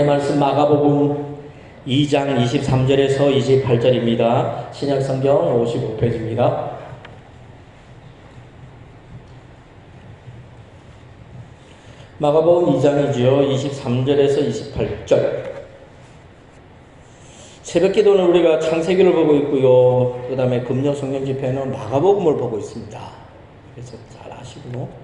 하나님의 말씀 마가복음 2장 23절에서 28절입니다. 신약성경 55페이지입니다. 마가복음 2장이죠. 23절에서 28절. 새벽기도는 우리가 창세기를 보고 있고요. 그 다음에 금요 성경 집회는 마가복음을 보고 있습니다. 그래서 잘 아시고.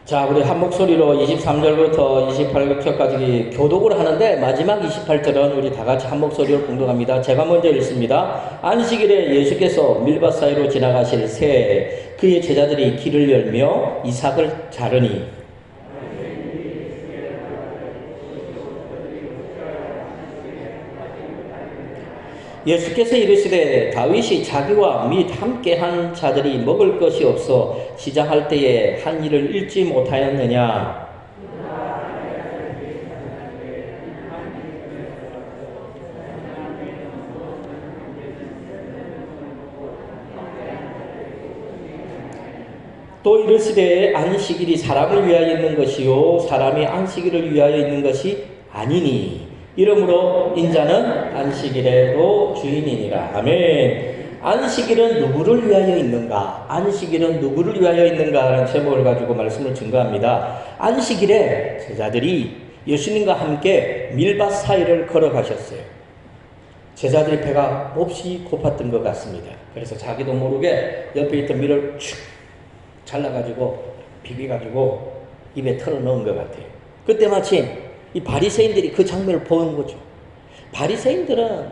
자, 우리 한 목소리로 23절부터 28절까지 교독을 하는데 마지막 28절은 우리 다 같이 한 목소리로 공독합니다. 제가 먼저 읽습니다. 안식일에 예수께서 밀밭 사이로 지나가실 새 그의 제자들이 길을 열며 이삭을 자르니 예수께서 이르시되 다윗이 자기와 및 함께한 자들이 먹을 것이 없어 시장할 때에 한 일을 잃지 못하였느냐. 또 이르시되 안식일이 사람을 위하여 있는 것이요 사람이 안식일을 위하여 있는 것이 아니니 이러므로 인자는 안식일에도 주인이니라. 아멘. 안식일은 누구를 위하여 있는가? 안식일은 누구를 위하여 있는가? 라는 제목을 가지고 말씀을 증거합니다. 안식일에 제자들이 예수님과 함께 밀밭 사이를 걸어가셨어요. 제자들이 배가 몹시 고팠던 것 같습니다. 그래서 자기도 모르게 옆에 있던 밀을 축 잘라가지고 비벼가지고 입에 털어 넣은 것 같아요. 그때 마침 이 바리새인들이 그 장면을 보는 거죠. 바리새인들은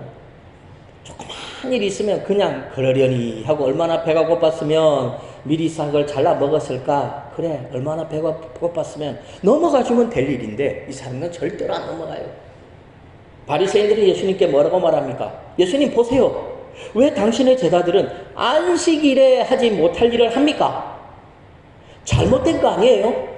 조그만 일이 있으면 그냥 그러려니 하고 얼마나 배가 고팠으면 미리 싹을 잘라 먹었을까. 그래 얼마나 배가 고팠으면 넘어가주면 될 일인데 이 사람은 절대로 안 넘어가요. 바리새인들이 예수님께 뭐라고 말합니까? 예수님 보세요. 왜 당신의 제자들은 안식일에 하지 못할 일을 합니까? 잘못된 거 아니에요?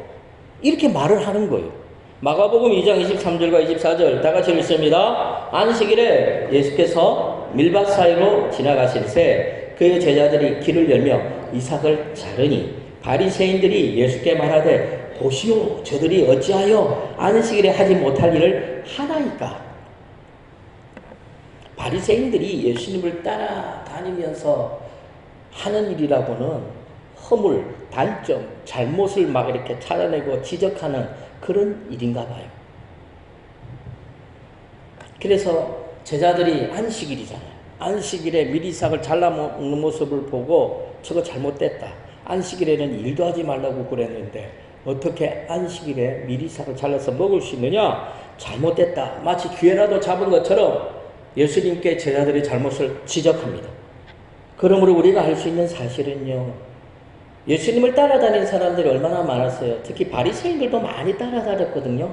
이렇게 말을 하는 거예요. 마가복음 2장 23절과 24절 다 같이 읽습니다. 안식일에 예수께서 밀밭 사이로 지나가실새 그의 제자들이 길을 열며 이삭을 자르니 바리새인들이 예수께 말하되 보시오 저들이 어찌하여 안식일에 하지 못할 일을 하나이까. 바리새인들이 예수님을 따라다니면서 하는 일이라고는 허물, 단점, 잘못을 막 이렇게 찾아내고 지적하는 그런 일인가 봐요. 그래서 제자들이 안식일이잖아요. 안식일에 미리삭을 잘라 먹는 모습을 보고 저거 잘못됐다. 안식일에는 일도 하지 말라고 그랬는데 어떻게 안식일에 미리삭을 잘라서 먹을 수 있느냐? 잘못됐다. 마치 기회라도 잡은 것처럼 예수님께 제자들의 잘못을 지적합니다. 그러므로 우리가 할 수 있는 사실은요. 예수님을 따라다니는 사람들이 얼마나 많았어요. 특히 바리새인들도 많이 따라다녔거든요.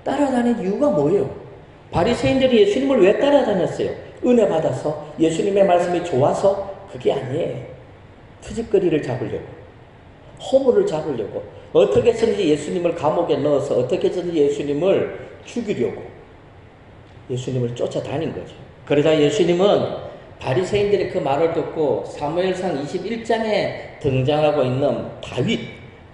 따라다닌 이유가 뭐예요? 바리새인들이 예수님을 왜 따라다녔어요? 은혜 받아서 예수님의 말씀이 좋아서? 그게 아니에요. 트집거리를 잡으려고, 허물을 잡으려고, 어떻게 해서든지 예수님을 감옥에 넣어서 어떻게 해서든지 예수님을 죽이려고 예수님을 쫓아다닌 거죠. 그러자 예수님은 바리새인들이 그 말을 듣고 사무엘상 21장에 등장하고 있는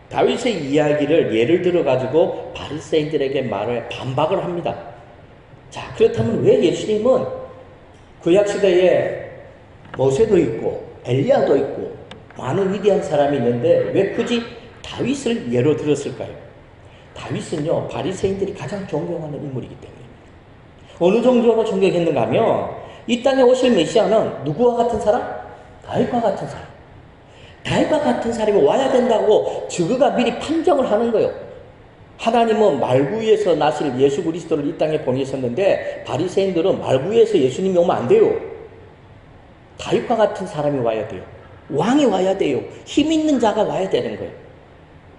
다윗의 이야기를 예를 들어가지고 바리새인들에게 말을 반박을 합니다. 자, 그렇다면 왜 예수님은 구약시대에 모세도 있고 엘리야도 있고 많은 위대한 사람이 있는데 왜 굳이 다윗을 예로 들었을까요? 다윗은요 바리새인들이 가장 존경하는 인물이기 때문입니다. 어느 정도로 존경했는가 하면 이 땅에 오실 메시아는 누구와 같은 사람? 다윗과 같은 사람. 다윗과 같은 사람이 와야 된다고 저그가 미리 판정을 하는 거예요. 하나님은 말구에서 나실 예수 그리스도를 이 땅에 보내셨는데 바리새인들은 말구에서 예수님이 오면 안 돼요. 다윗과 같은 사람이 와야 돼요. 왕이 와야 돼요. 힘 있는 자가 와야 되는 거예요.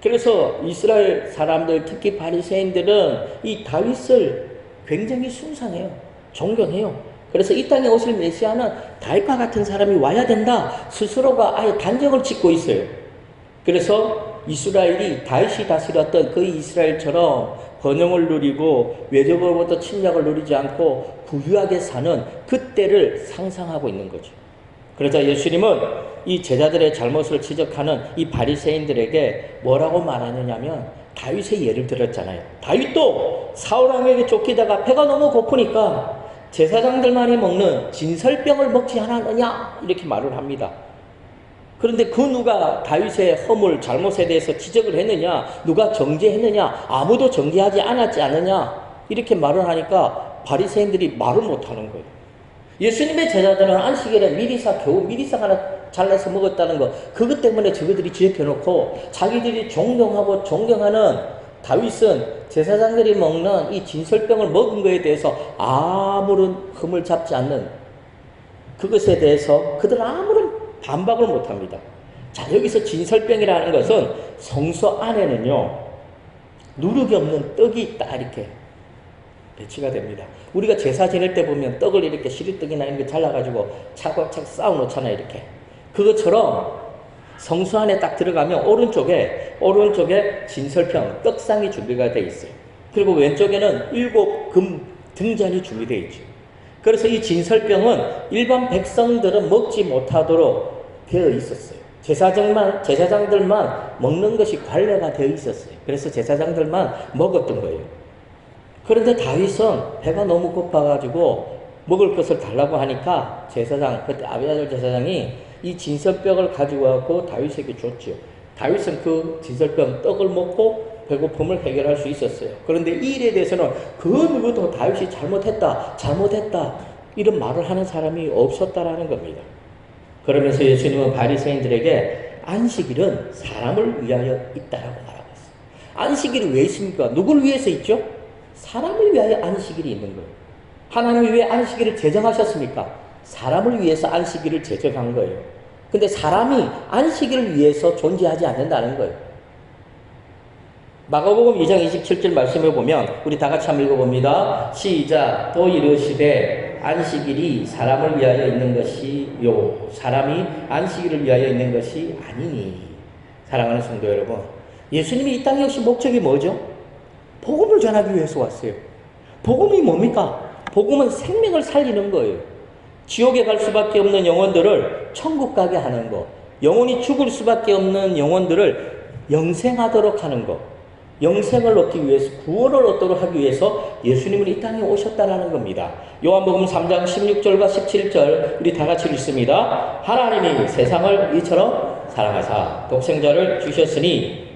그래서 이스라엘 사람들 특히 바리새인들은 이 다윗을 굉장히 숭상해요. 존경해요. 그래서 이 땅에 오실 메시아는 다윗과 같은 사람이 와야 된다. 스스로가 아예 단정을 짓고 있어요. 그래서 이스라엘이 다윗이 다스렸던 그 이스라엘처럼 번영을 누리고 외적으로부터 침략을 누리지 않고 부유하게 사는 그때를 상상하고 있는 거죠. 그러자 예수님은 이 제자들의 잘못을 지적하는 이 바리새인들에게 뭐라고 말하느냐면 다윗의 예를 들었잖아요. 다윗도 사울 왕에게 쫓기다가 배가 너무 고프니까 제사장들만이 먹는 진설병을 먹지 않았느냐 이렇게 말을 합니다. 그런데 그 누가 다윗의 허물 잘못에 대해서 지적을 했느냐, 누가 정죄했느냐, 아무도 정죄하지 않았지 않느냐 이렇게 말을 하니까 바리새인들이 말을 못하는 거예요. 예수님의 제자들은 안식일에 미리사 겨우 미리사 하나 잘라서 먹었다는 거, 그것 때문에 저들이 지적해놓고 자기들이 존경하고 존경하는 다윗은 제사장들이 먹는 이 진설병을 먹은 거에 대해서 아무런 흠을 잡지 않는 그것에 대해서 그들은 아무런 반박을 못합니다. 자, 여기서 진설병이라는 것은 성소 안에는요 누룩이 없는 떡이 있다 이렇게 배치가 됩니다. 우리가 제사 지낼 때 보면 떡을 이렇게 시리떡이나 이런 거 잘라가지고 차곡차곡 쌓아 놓잖아요. 이렇게 그것처럼 성소 안에 딱 들어가면 오른쪽에 진설병 떡상이 준비가 되어 있어요. 그리고 왼쪽에는 7금 등잔이 준비되어 있죠. 그래서 이 진설병은 일반 백성들은 먹지 못하도록 되어 있었어요. 제사장들만 먹는 것이 관례가 되어 있었어요. 그래서 제사장들만 먹었던 거예요. 그런데 다윗은 배가 너무 고파가지고 먹을 것을 달라고 하니까 그때 아비아달 제사장이 이 진설병을 가지고 와서 다윗에게 줬죠. 다윗은 그 진설병 떡을 먹고 배고픔을 해결할 수 있었어요. 그런데 이 일에 대해서는 그 누구도 다윗이 잘못했다 이런 말을 하는 사람이 없었다라는 겁니다. 그러면서 예수님은 바리새인들에게 안식일은 사람을 위하여 있다라고 말하고 있어요. 안식일이 왜 있습니까? 누구를 위해서 있죠? 사람을 위하여 안식일이 있는 거예요. 하나님이 왜 안식일을 제정하셨습니까? 사람을 위해서 안식일을 제정한 거예요. 근데 사람이 안식일을 위해서 존재하지 않는다는 거예요. 마가복음 2장 27절 말씀을 보면 우리 다 같이 한번 읽어봅니다. 시작. 또 이르시되 안식일이 사람을 위하여 있는 것이요 사람이 안식일을 위하여 있는 것이 아니니. 사랑하는 성도 여러분, 예수님이 이 땅에 오신 목적이 뭐죠? 복음을 전하기 위해서 왔어요. 복음이 뭡니까? 복음은 생명을 살리는 거예요. 지옥에 갈 수밖에 없는 영혼들을 천국 가게 하는 거, 영혼이 죽을 수밖에 없는 영혼들을 영생하도록 하는 거, 영생을 얻기 위해서, 구원을 얻도록 하기 위해서 예수님은 이 땅에 오셨다라는 겁니다. 요한복음 3장 16절과 17절 우리 다 같이 읽습니다. 하나님이 세상을 이처럼 사랑하사 독생자를 주셨으니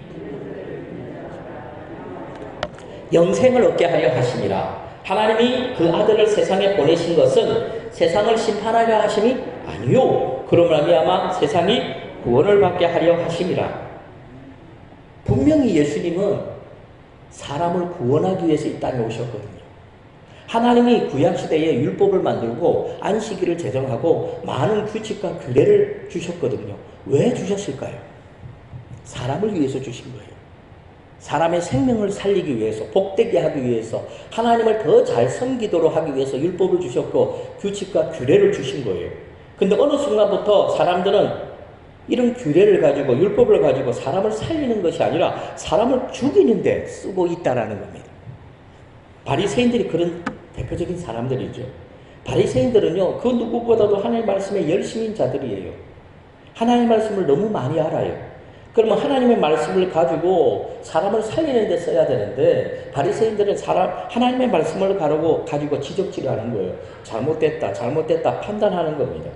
영생을 얻게 하려 하심이라. 하나님이 그 아들을 세상에 보내신 것은 세상을 심판하려 하심이 아니요 그러므로 말미암아 세상이 구원을 받게 하려 하심이라. 분명히 예수님은 사람을 구원하기 위해서 이 땅에 오셨거든요. 하나님이 구약시대에 율법을 만들고 안식일을 제정하고 많은 규칙과 규례를 주셨거든요. 왜 주셨을까요? 사람을 위해서 주신 거예요. 사람의 생명을 살리기 위해서, 복되게 하기 위해서, 하나님을 더 잘 섬기도록 하기 위해서 율법을 주셨고 규칙과 규례를 주신 거예요. 근데 어느 순간부터 사람들은 이런 규례를 가지고 율법을 가지고 사람을 살리는 것이 아니라 사람을 죽이는 데 쓰고 있다라는 겁니다. 바리새인들이 그런 대표적인 사람들이죠. 바리새인들은요, 그 누구보다도 하나님의 말씀에 열심인 자들이에요. 하나님의 말씀을 너무 많이 알아요. 그러면 하나님의 말씀을 가지고 사람을 살리는 데 써야 되는데 바리새인들은 하나님의 말씀을 가지고 지적질하는 거예요. 잘못됐다 판단하는 겁니다.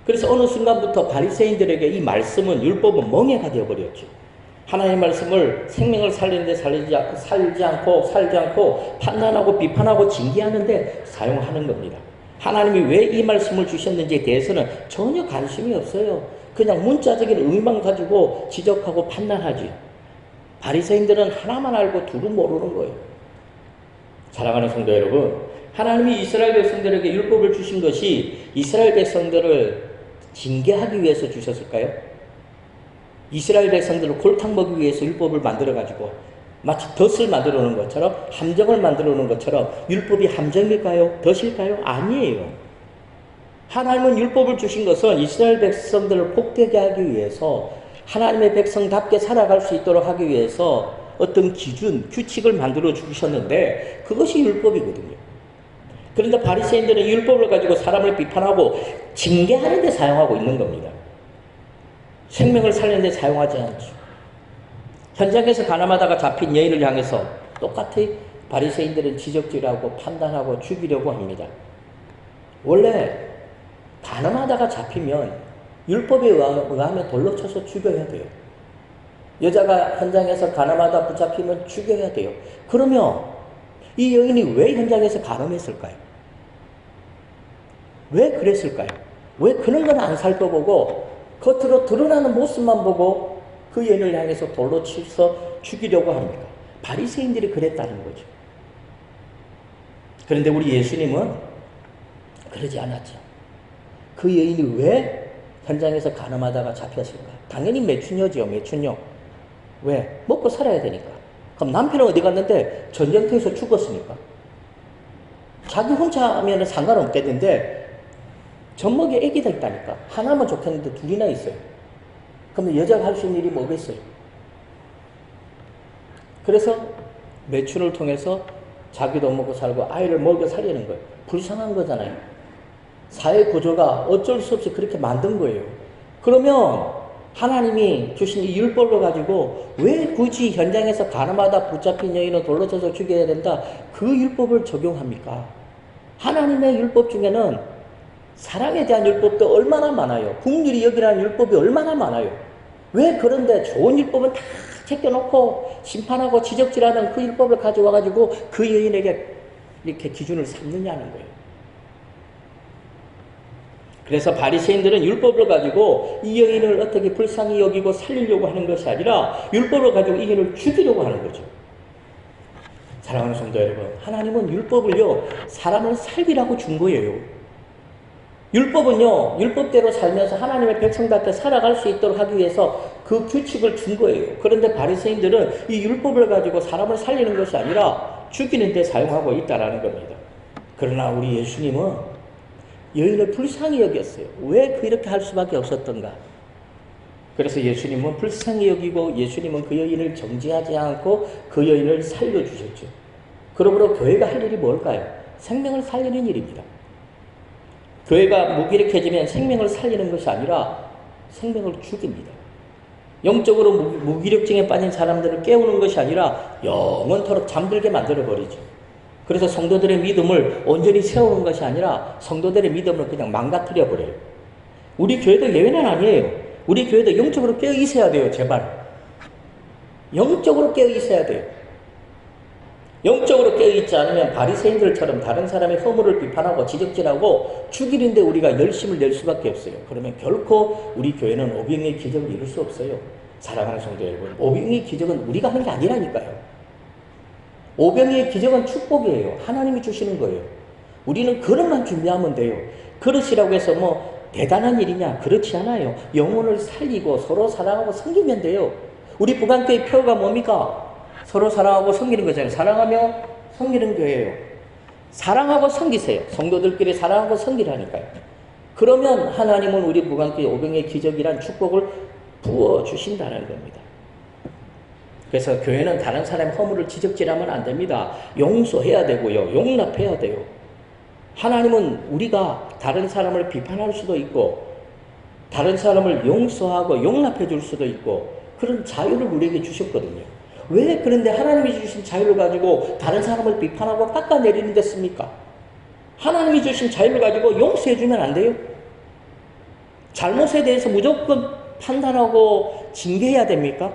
그래서 어느 순간부터 바리새인들에게 이 말씀은, 율법은 멍해가 되어버렸죠. 하나님의 말씀을 생명을 살리는데 살지 않고 판단하고 비판하고 징계하는데 사용하는 겁니다. 하나님이 왜 이 말씀을 주셨는지에 대해서는 전혀 관심이 없어요. 그냥 문자적인 의미만 가지고 지적하고 판단하지. 바리새인들은 하나만 알고 둘은 모르는 거예요. 사랑하는 성도 여러분, 하나님이 이스라엘 백성들에게 율법을 주신 것이 이스라엘 백성들을 징계하기 위해서 주셨을까요? 이스라엘 백성들을 골탕 먹이기 위해서 율법을 만들어가지고 마치 덫을 만들어 놓은 것처럼, 함정을 만들어 놓은 것처럼 율법이 함정일까요? 덫일까요? 아니에요. 하나님은 율법을 주신 것은 이스라엘 백성들을 복되게 하기 위해서, 하나님의 백성답게 살아갈 수 있도록 하기 위해서 어떤 기준, 규칙을 만들어 주셨는데 그것이 율법이거든요. 그런데 바리새인들은 율법을 가지고 사람을 비판하고 징계하는 데 사용하고 있는 겁니다. 생명을 살리는 데 사용하지 않죠. 현장에서 가늠하다가 잡힌 여인을 향해서 똑같이 바리새인들은 지적질하고 판단하고 죽이려고 합니다. 원래 가늠하다가 잡히면 율법에 의하면 돌로 쳐서 죽여야 돼요. 여자가 현장에서 가늠하다 붙잡히면 죽여야 돼요. 그러면 이 여인이 왜 현장에서 가늠했을까요? 왜 그랬을까요? 왜 그런 건 안 살펴보고 겉으로 드러나는 모습만 보고 그 여인을 향해서 돌로 쳐서 죽이려고 합니까? 바리새인들이 그랬다는 거죠. 그런데 우리 예수님은 그러지 않았죠. 그 여인이 왜 현장에서 가늠하다가 잡혔을까? 당연히 매춘녀죠, 매춘녀. 왜? 먹고 살아야 되니까. 그럼 남편은 어디 갔는데? 전쟁터에서 죽었으니까. 자기 혼자 하면 상관없겠는데 젖먹이 애기가 있다니까. 하나만 좋겠는데 둘이나 있어요. 그러면 여자가 할 수 있는 일이 뭐겠어요? 그래서 매춘을 통해서 자기도 먹고 살고 아이를 먹여 살리는 거예요. 불쌍한 거잖아요. 사회 구조가 어쩔 수 없이 그렇게 만든 거예요. 그러면 하나님이 주신 이 율법을 가지고 왜 굳이 현장에서 가늠하다 붙잡힌 여인은 돌로 쳐서 죽여야 된다? 그 율법을 적용합니까? 하나님의 율법 중에는 사랑에 대한 율법도 얼마나 많아요. 국률이 여기라는 율법이 얼마나 많아요. 왜 그런데 좋은 율법은 다 제껴놓고 심판하고 지적질하는 그 율법을 가져와가지고 그 여인에게 이렇게 기준을 삼느냐는 거예요. 그래서 바리새인들은 율법을 가지고 이 여인을 어떻게 불쌍히 여기고 살리려고 하는 것이 아니라 율법을 가지고 이 여인을 죽이려고 하는 거죠. 사랑하는 성도 여러분, 하나님은 율법을요 사람을 살리라고 준 거예요. 율법은요 율법대로 살면서 하나님의 백성답게 살아갈 수 있도록 하기 위해서 그 규칙을 준 거예요. 그런데 바리새인들은 이 율법을 가지고 사람을 살리는 것이 아니라 죽이는 데 사용하고 있다는 겁니다. 그러나 우리 예수님은 여인을 불쌍히 여겼어요. 왜 그렇게 할 수밖에 없었던가? 그래서 예수님은 불쌍히 여기고 예수님은 그 여인을 정죄하지 않고 그 여인을 살려주셨죠. 그러므로 교회가 할 일이 뭘까요? 생명을 살리는 일입니다. 교회가 무기력해지면 생명을 살리는 것이 아니라 생명을 죽입니다. 영적으로 무기력증에 빠진 사람들을 깨우는 것이 아니라 영원토록 잠들게 만들어버리죠. 그래서 성도들의 믿음을 온전히 세우는 것이 아니라 성도들의 믿음을 그냥 망가뜨려 버려요. 우리 교회도 예외는 아니에요. 우리 교회도 영적으로 깨어 있어야 돼요. 제발. 영적으로 깨어 있어야 돼요. 영적으로 깨어 있지 않으면 바리새인들처럼 다른 사람의 허물을 비판하고 지적질하고 죽이는데 우리가 열심을 낼 수밖에 없어요. 그러면 결코 우리 교회는 오병의 기적을 이룰 수 없어요. 사랑하는 성도 여러분, 오병의 기적은 우리가 하는 게 아니라니까요. 오병이의 기적은 축복이에요. 하나님이 주시는 거예요. 우리는 그릇만 준비하면 돼요. 그릇이라고 해서 뭐 대단한 일이냐? 그렇지 않아요. 영혼을 살리고 서로 사랑하고 섬기면 돼요. 우리 부간교회 표가 뭡니까? 서로 사랑하고 섬기는 거잖아요. 사랑하며 섬기는 교회예요. 사랑하고 섬기세요. 성도들끼리 사랑하고 섬기라니까요. 그러면 하나님은 우리 부간교회 오병이의 기적이란 축복을 부어주신다는 겁니다. 그래서 교회는 다른 사람의 허물을 지적질하면 안 됩니다. 용서해야 되고요. 용납해야 돼요. 하나님은 우리가 다른 사람을 비판할 수도 있고 다른 사람을 용서하고 용납해 줄 수도 있고 그런 자유를 우리에게 주셨거든요. 왜 그런데 하나님이 주신 자유를 가지고 다른 사람을 비판하고 깎아내리는 데 씁니까? 하나님이 주신 자유를 가지고 용서해 주면 안 돼요? 잘못에 대해서 무조건 판단하고 징계해야 됩니까?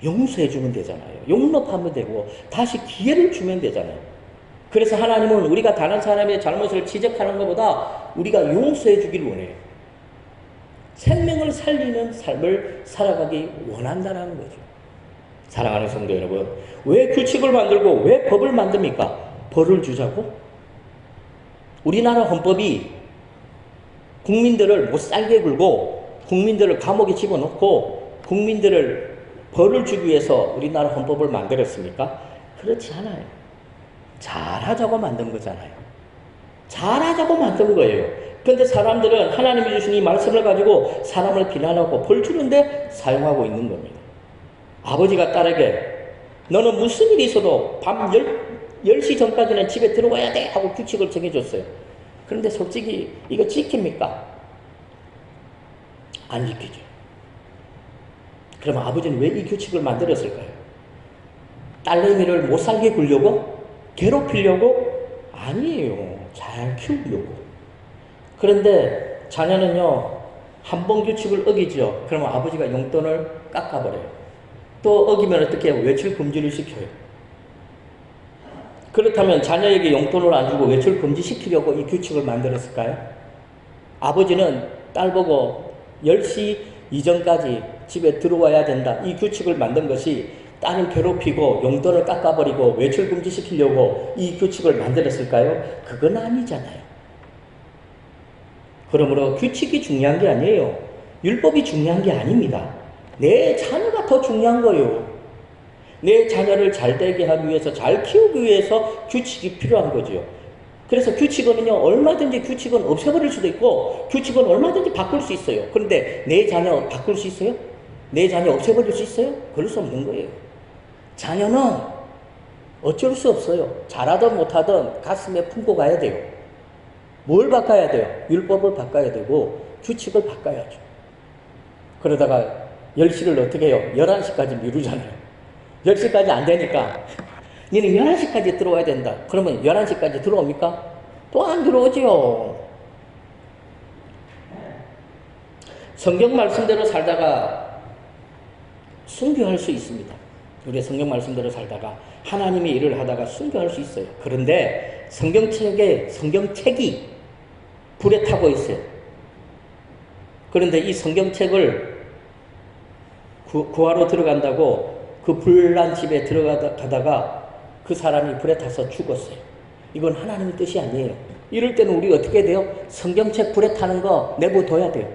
용서해 주면 되잖아요. 용납하면 되고 다시 기회를 주면 되잖아요. 그래서 하나님은 우리가 다른 사람의 잘못을 지적하는 것보다 우리가 용서해 주기를 원해요. 생명을 살리는 삶을 살아가기 원한다는 거죠. 사랑하는 성도 여러분, 왜 규칙을 만들고 왜 법을 만듭니까? 벌을 주자고? 우리나라 헌법이 국민들을 못 살게 굴고 국민들을 감옥에 집어넣고 국민들을 벌을 주기 위해서 우리나라 헌법을 만들었습니까? 그렇지 않아요. 잘하자고 만든 거잖아요. 잘하자고 만든 거예요. 그런데 사람들은 하나님이 주신 이 말씀을 가지고 사람을 비난하고 벌 주는데 사용하고 있는 겁니다. 아버지가 딸에게 너는 무슨 일이 있어도 밤 10시 전까지는 집에 들어가야 돼 하고 규칙을 정해줬어요. 그런데 솔직히 이거 지킵니까? 안 지키죠. 그러면 아버지는 왜 이 규칙을 만들었을까요? 딸내미를 못 살게 굴려고? 괴롭히려고? 아니에요. 잘 키우려고. 그런데 자녀는요, 한 번 규칙을 어기죠. 그러면 아버지가 용돈을 깎아버려요. 또 어기면 어떻게 해요? 외출 금지를 시켜요. 그렇다면 자녀에게 용돈을 안 주고 외출 금지시키려고 이 규칙을 만들었을까요? 아버지는 딸 보고 10시 이전까지 집에 들어와야 된다. 이 규칙을 만든 것이 딸을 괴롭히고 용돈을 깎아버리고 외출 금지시키려고 이 규칙을 만들었을까요? 그건 아니잖아요. 그러므로 규칙이 중요한 게 아니에요. 율법이 중요한 게 아닙니다. 내 자녀가 더 중요한 거예요. 내 자녀를 잘 되게 하기 위해서, 잘 키우기 위해서 규칙이 필요한 거죠. 그래서 규칙은요, 얼마든지 규칙은 없애버릴 수도 있고, 규칙은 얼마든지 바꿀 수 있어요. 그런데 내 자녀 바꿀 수 있어요? 내 자녀 없애버릴 수 있어요? 그럴 수 없는 거예요. 자녀는 어쩔 수 없어요. 잘하든 못하든 가슴에 품고 가야 돼요. 뭘 바꿔야 돼요? 율법을 바꿔야 되고, 규칙을 바꿔야죠. 그러다가 10시를 어떻게 해요? 11시까지 미루잖아요. 10시까지 안 되니까 니는 11시까지 들어와야 된다. 그러면 11시까지 들어옵니까? 또 안 들어오지요. 성경 말씀대로 살다가 순교할 수 있습니다. 우리 성경 말씀대로 살다가 하나님의 일을 하다가 순교할 수 있어요. 그런데 성경책이 불에 타고 있어요. 그런데 이 성경책을 구하러 들어간다고 그 불난 집에 들어가다가 그 사람이 불에 타서 죽었어요. 이건 하나님의 뜻이 아니에요. 이럴 때는 우리 어떻게 돼요? 성경책 불에 타는 거 내버려둬야 돼요.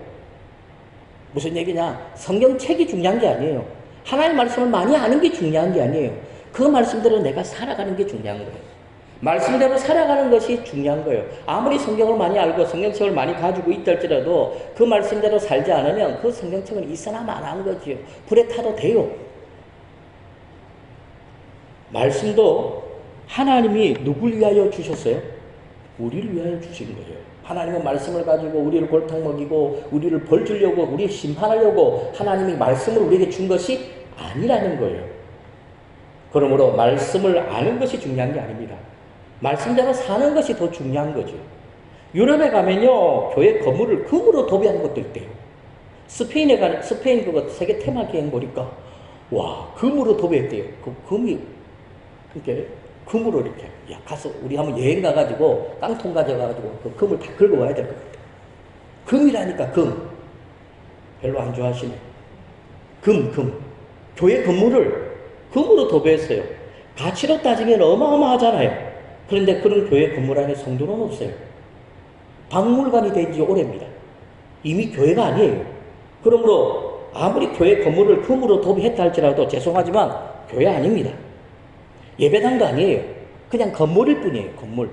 무슨 얘기냐? 성경책이 중요한 게 아니에요. 하나님의 말씀을 많이 아는 게 중요한 게 아니에요. 그 말씀대로 내가 살아가는 게 중요한 거예요. 말씀대로 살아가는 것이 중요한 거예요. 아무리 성경을 많이 알고 성경책을 많이 가지고 있다 할지라도 그 말씀대로 살지 않으면 그 성경책은 있으나 마나한 거지요. 불에 타도 돼요. 말씀도 하나님이 누굴 위하여 주셨어요? 우리를 위하여 주신 거예요. 하나님은 말씀을 가지고 우리를 골탕 먹이고 우리를 벌 주려고 우리를 심판하려고 하나님이 말씀을 우리에게 준 것이 아니라는 거예요. 그러므로 말씀을 아는 것이 중요한 게 아닙니다. 말씀대로 사는 것이 더 중요한 거죠. 유럽에 가면요, 교회 건물을 금으로 도배하는 것도 있대요. 스페인 그거 세계 테마기행 보니까 와, 금으로 도배했대요. 그 금이 이렇게 금으로 이렇게, 야, 가서 우리 한번 여행 가가지고 깡통 가져가가지고 그 금을 다 긁어 와야 될 것 같아. 금이라니까 금. 별로 안 좋아하시네. 금. 교회 건물을 금으로 도배했어요. 가치로 따지면 어마어마하잖아요. 그런데 그런 교회 건물 안에 성도는 없어요. 박물관이 된 지 오래입니다. 이미 교회가 아니에요. 그러므로 아무리 교회 건물을 금으로 도배했다 할지라도 죄송하지만 교회 아닙니다. 예배당도 아니에요. 그냥 건물일 뿐이에요. 건물.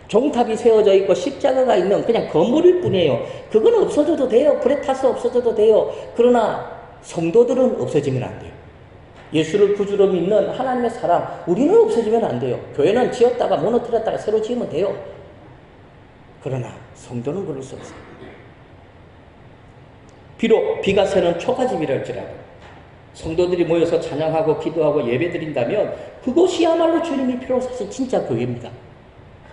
종탑이 세워져 있고 십자가가 있는 그냥 건물일 뿐이에요. 그건 없어져도 돼요. 불에 타서 없어져도 돼요. 그러나 성도들은 없어지면 안 돼요. 예수를 구주로 믿는 하나님의 사람, 우리는 없어지면 안 돼요. 교회는 지었다가 무너뜨렸다가 새로 지으면 돼요. 그러나 성도는 그럴 수 없어요. 비록 비가 새는 초가집이랄지라도 성도들이 모여서 찬양하고 기도하고 예배드린다면 그것이야말로 주님이 필요로 사실 진짜 교회입니다.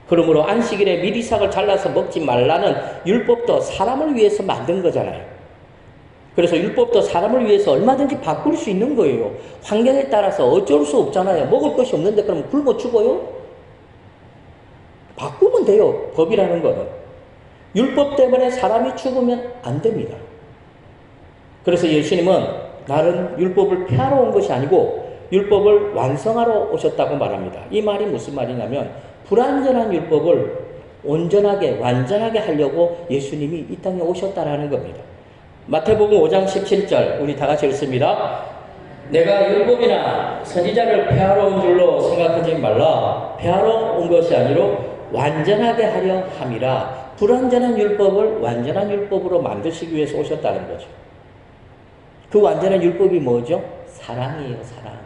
그러므로 안식일에 미리삭을 잘라서 먹지 말라는 율법도 사람을 위해서 만든 거잖아요. 그래서 율법도 사람을 위해서 얼마든지 바꿀 수 있는 거예요. 환경에 따라서 어쩔 수 없잖아요. 먹을 것이 없는데 그럼 굶어 죽어요? 바꾸면 돼요. 법이라는 거는. 율법 때문에 사람이 죽으면 안 됩니다. 그래서 예수님은 나는 율법을 폐하러 온 것이 아니고 율법을 완성하러 오셨다고 말합니다. 이 말이 무슨 말이냐면 불완전한 율법을 온전하게 완전하게 하려고 예수님이 이 땅에 오셨다라는 겁니다. 마태복음 5장 17절 우리 다 같이 읽습니다. 내가 율법이나 선지자를 폐하러 온 줄로 생각하지 말라. 폐하러 온 것이 아니로 완전하게 하려 함이라. 불완전한 율법을 완전한 율법으로 만드시기 위해서 오셨다는 거죠. 그 완전한 율법이 뭐죠? 사랑이에요. 사랑.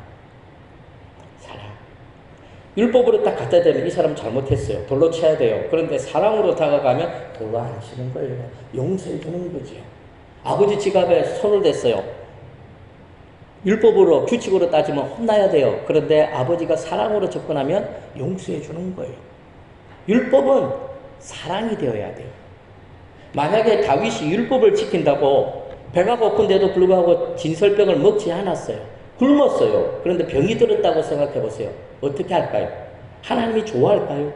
율법으로 딱 갖다 대면 이 사람 잘못했어요. 돌로 쳐야 돼요. 그런데 사랑으로 다가가면 돌로 안 치는 거예요. 용서해 주는 거죠. 아버지 지갑에 손을 댔어요. 율법으로 규칙으로 따지면 혼나야 돼요. 그런데 아버지가 사랑으로 접근하면 용서해 주는 거예요. 율법은 사랑이 되어야 돼요. 만약에 다윗이 율법을 지킨다고 배가 고픈데도 불구하고 진설병을 먹지 않았어요. 굶었어요. 그런데 병이 들었다고 생각해 보세요. 어떻게 할까요? 하나님이 좋아할까요?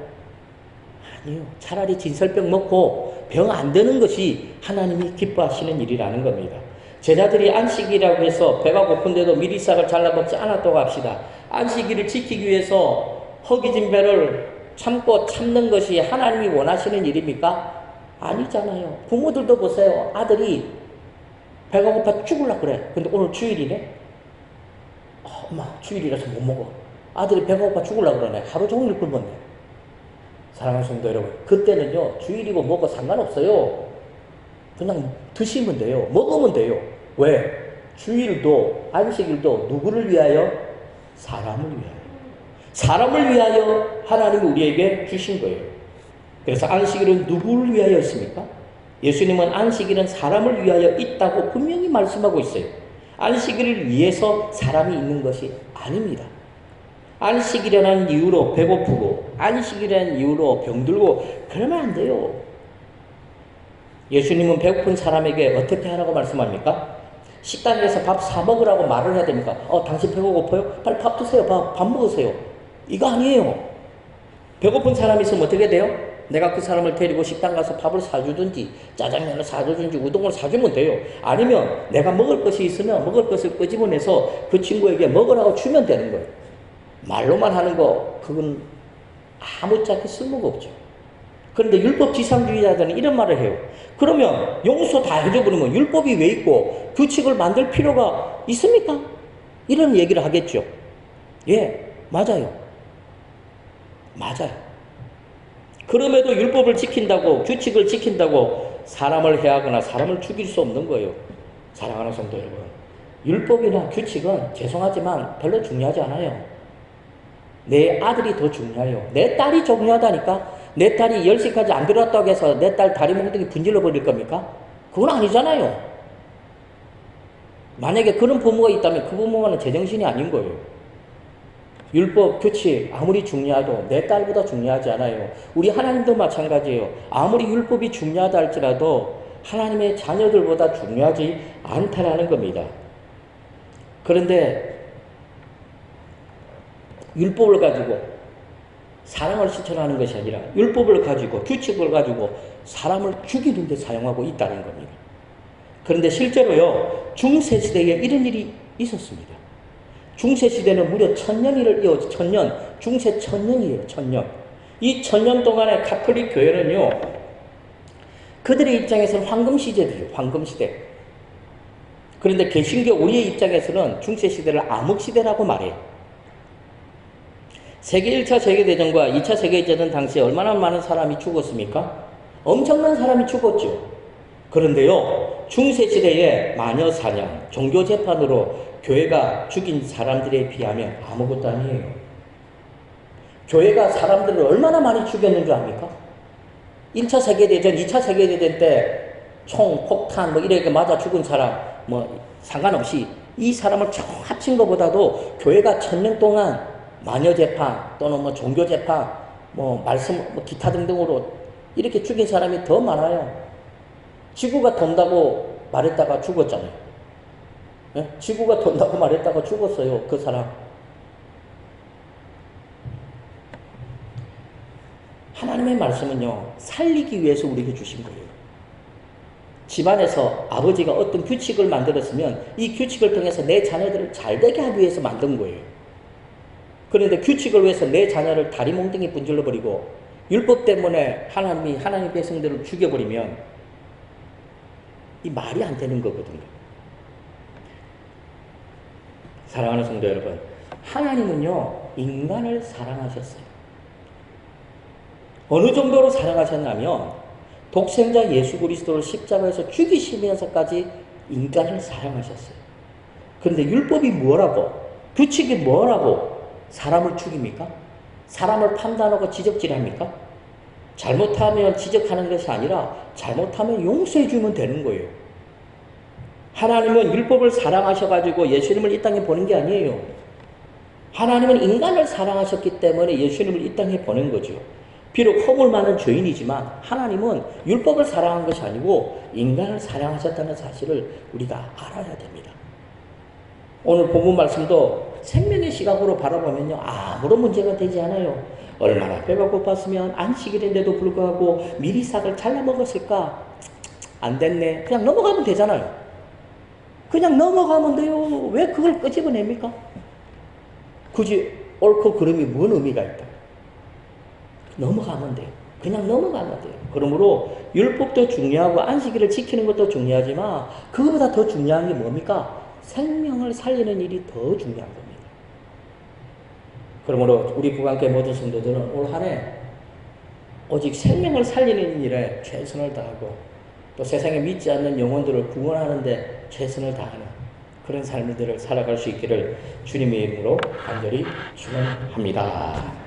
아니요. 차라리 진설병 먹고 병 안 드는 것이 하나님이 기뻐하시는 일이라는 겁니다. 제자들이 안식이라고 해서 배가 고픈데도 미리싹을 잘라먹지 않았다고 합시다. 안식일을 지키기 위해서 허기진 배를 참고 참는 것이 하나님이 원하시는 일입니까? 아니잖아요. 부모들도 보세요. 아들이 배가 고파 죽으려고 그래. 근데 오늘 주일이네? 엄마 주일이라서 못 먹어. 아들이 배가 고파 죽으려고 그러네. 하루 종일 굶었네. 사랑하는 성도 여러분, 그때는요 주일이고 뭐고 상관없어요. 그냥 드시면 돼요. 먹으면 돼요. 왜? 주일도 안식일도 누구를 위하여? 사람을 위하여. 사람을 위하여 하나님이 우리에게 주신 거예요. 그래서 안식일은 누구를 위하여였습니까? 예수님은 안식일은 사람을 위하여 있다고 분명히 말씀하고 있어요. 안식일을 위해서 사람이 있는 것이 아닙니다. 안식일이라는 이유로 배고프고 안식일이라는 이유로 병들고 그러면 안 돼요. 예수님은 배고픈 사람에게 어떻게 하라고 말씀합니까? 식당에서 밥 사 먹으라고 말을 해야 됩니까? 당신 배가 고파요? 빨리 밥 드세요. 밥 먹으세요. 이거 아니에요. 배고픈 사람이 있으면 어떻게 돼요? 내가 그 사람을 데리고 식당 가서 밥을 사주든지 짜장면을 사주든지 우동을 사주면 돼요. 아니면 내가 먹을 것이 있으면 먹을 것을 끄집어내서 그 친구에게 먹으라고 주면 되는 거예요. 말로만 하는 거 그건 아무짝에 쓸모가 없죠. 그런데 율법 지상주의자들은 이런 말을 해요. 그러면 용서 다 해줘버리면 율법이 왜 있고 규칙을 만들 필요가 있습니까? 이런 얘기를 하겠죠. 예, 맞아요. 맞아요. 그럼에도 율법을 지킨다고 규칙을 지킨다고 사람을 해하거나 사람을 죽일 수 없는 거예요. 사랑하는 성도 여러분, 율법이나 규칙은 죄송하지만 별로 중요하지 않아요. 내 아들이 더 중요해요. 내 딸이 중요하다니까. 내 딸이 10시까지 안 들어왔다고 해서 내 딸 다리 몽둥이 분질러 버릴 겁니까? 그건 아니잖아요. 만약에 그런 부모가 있다면 그 부모는 제정신이 아닌 거예요. 율법, 규칙 아무리 중요해도 내 딸보다 중요하지 않아요. 우리 하나님도 마찬가지예요. 아무리 율법이 중요하다 할지라도 하나님의 자녀들보다 중요하지 않다라는 겁니다. 그런데 율법을 가지고 사랑을 실천하는 것이 아니라 율법을 가지고 규칙을 가지고 사람을 죽이는 데 사용하고 있다는 겁니다. 그런데 실제로요, 중세시대에 이런 일이 있었습니다. 중세시대는 무려 1000년을 이어서 1000년, 중세 1000년이에요. 1000년. 이 1000년 동안의 가톨릭 교회는요, 그들의 입장에서는 황금시대예요. 황금시대. 그런데 개신교 우리의 입장에서는 중세시대를 암흑시대라고 말해요. 세계 1차 세계대전과 2차 세계대전 당시에 얼마나 많은 사람이 죽었습니까? 엄청난 사람이 죽었죠. 그런데요, 중세시대의 마녀사냥, 종교재판으로 교회가 죽인 사람들에 비하면 아무것도 아니에요. 교회가 사람들을 얼마나 많이 죽였는 줄 압니까? 1차 세계대전, 2차 세계대전 때 총, 폭탄 이렇게 맞아 죽은 사람 상관없이 이 사람을 총 합친 것보다도 교회가 1000년 동안 마녀재판 또는 종교재판 말씀 기타 등등으로 이렇게 죽인 사람이 더 많아요. 지구가 돈다고 말했다가 죽었잖아요. 예? 지구가 돈다고 말했다가 죽었어요. 그 사람. 하나님의 말씀은요, 살리기 위해서 우리에게 주신 거예요. 집안에서 아버지가 어떤 규칙을 만들었으면 이 규칙을 통해서 내 자녀들을 잘되게 하기 위해서 만든 거예요. 그런데 규칙을 위해서 내 자녀를 다리 몽둥이 분질러 버리고 율법 때문에 하나님의 백성들을 죽여버리면 이 말이 안 되는 거거든요. 사랑하는 성도 여러분, 하나님은요, 인간을 사랑하셨어요. 어느 정도로 사랑하셨냐면 독생자 예수 그리스도를 십자가에서 죽이시면서까지 인간을 사랑하셨어요. 그런데 율법이 뭐라고? 규칙이 뭐라고? 사람을 죽입니까? 사람을 판단하고 지적질합니까? 잘못하면 지적하는 것이 아니라 잘못하면 용서해 주면 되는 거예요. 하나님은 율법을 사랑하셔가지고 예수님을 이 땅에 보낸 게 아니에요. 하나님은 인간을 사랑하셨기 때문에 예수님을 이 땅에 보낸 거죠. 비록 허물 많은 죄인이지만 하나님은 율법을 사랑한 것이 아니고 인간을 사랑하셨다는 사실을 우리가 알아야 됩니다. 오늘 본문 말씀도 생명의 시각으로 바라보면요, 아무런 문제가 되지 않아요. 얼마나 배가 고팠으면 안식일인데도 불구하고 미리 싹을 잘라 먹었을까? 안 됐네. 그냥 넘어가면 되잖아요. 그냥 넘어가면 돼요. 왜 그걸 끄집어냅니까? 굳이 옳고 그름이 뭔 의미가 있다. 넘어가면 돼요. 그냥 넘어가면 돼요. 그러므로 율법도 중요하고 안식일을 지키는 것도 중요하지만 그거보다 더 중요한 게 뭡니까? 생명을 살리는 일이 더 중요한 겁니다. 그러므로 우리 부관계 모든 성도들은 올 한 해 오직 생명을 살리는 일에 최선을 다하고 또 세상에 믿지 않는 영혼들을 구원하는 데 최선을 다하는 그런 삶들을 살아갈 수 있기를 주님의 이름으로 간절히 축원합니다.